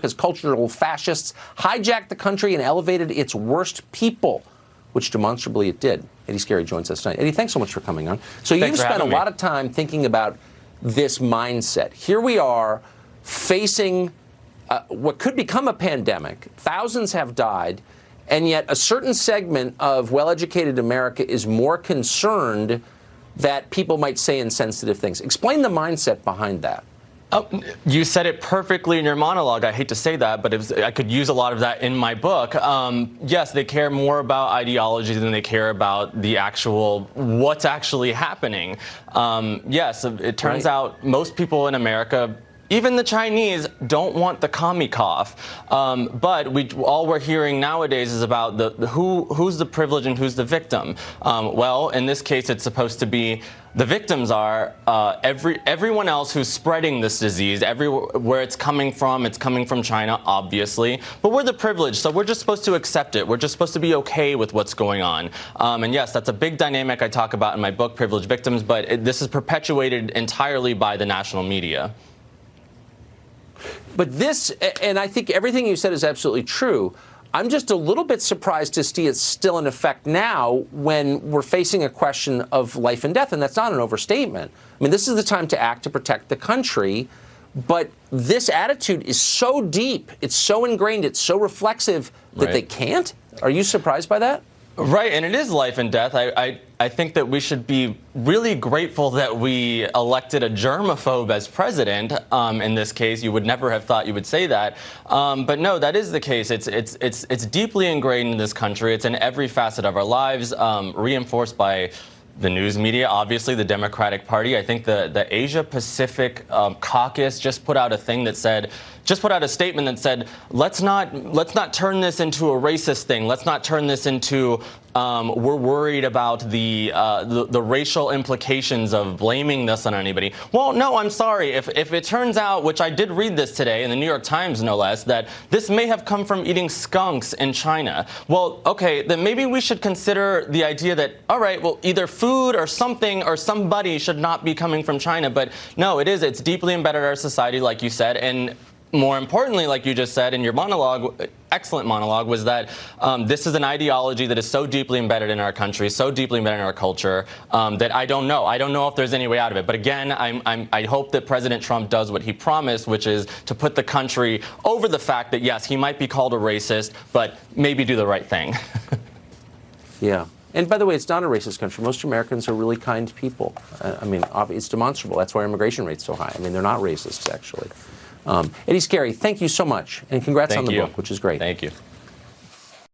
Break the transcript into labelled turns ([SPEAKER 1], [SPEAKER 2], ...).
[SPEAKER 1] America's cultural fascists hijacked the country and elevated its worst people, which demonstrably it did. Eddie Scarry joins us tonight. Eddie, thanks so much for coming on. So you've spent a lot of time thinking about this mindset. Here we are facing what could become a pandemic. Thousands have died, and yet a certain segment of well-educated America is more concerned that people might say insensitive things. Explain the mindset behind that.
[SPEAKER 2] Oh, you said it perfectly in your monologue. I hate to say that, but I could use a lot of that in my book. Yes, they care more about ideology than they care about the actual, what's actually happening. Yes, it turns out most people in America, even the Chinese, don't want the commie cough. But all we're hearing nowadays is about who's the privileged and who's the victim. Well, in this case, it's supposed to be the victims are everyone else who's spreading this disease. Where it's coming from China, obviously. But we're the privileged, so we're just supposed to accept it. We're just supposed to be okay with what's going on. And yes, that's a big dynamic I talk about in my book, Privileged Victims, but this is perpetuated entirely by the national media.
[SPEAKER 1] But this, and I think everything you said is absolutely true. I'm just a little bit surprised to see it's still in effect now when we're facing a question of life and death, and that's not an overstatement. I mean, this is the time to act to protect the country, but this attitude is so deep, it's so ingrained, it's so reflexive that they can't? Are you surprised by that?
[SPEAKER 2] Right, and it is life and death. I think that we should be really grateful that we elected a germaphobe as president. In this case, you would never have thought you would say that, but no, that is the case. It's deeply ingrained in this country. It's in every facet of our lives, reinforced by the news media, obviously the Democratic Party. I think the Asia Pacific Caucus just put out a statement that said, let's not turn this into a racist thing. Let's not turn this into we're worried about the racial implications of blaming this on anybody. Well, no, I'm sorry. If it turns out, which I did read this today in the New York Times, no less, that this may have come from eating skunks in China. Well, okay, then maybe we should consider the idea that, all right, well, either food or something or somebody should not be coming from China. But no, it's deeply embedded in our society, like you said, and more importantly, like you just said in your monologue, excellent monologue, was that this is an ideology that is so deeply embedded in our country, so deeply embedded in our culture, that I don't know. I don't know if there's any way out of it. But again, I hope that President Trump does what he promised, which is to put the country over the fact that, yes, he might be called a racist, but maybe do the right thing.
[SPEAKER 1] Yeah. And by the way, it's not a racist country. Most Americans are really kind people. I mean, it's demonstrable. That's why our immigration rate's so high. I mean, they're not racists, actually. Eddie Scarry, thank you so much, and congrats on the book, which is great.
[SPEAKER 2] Thank you.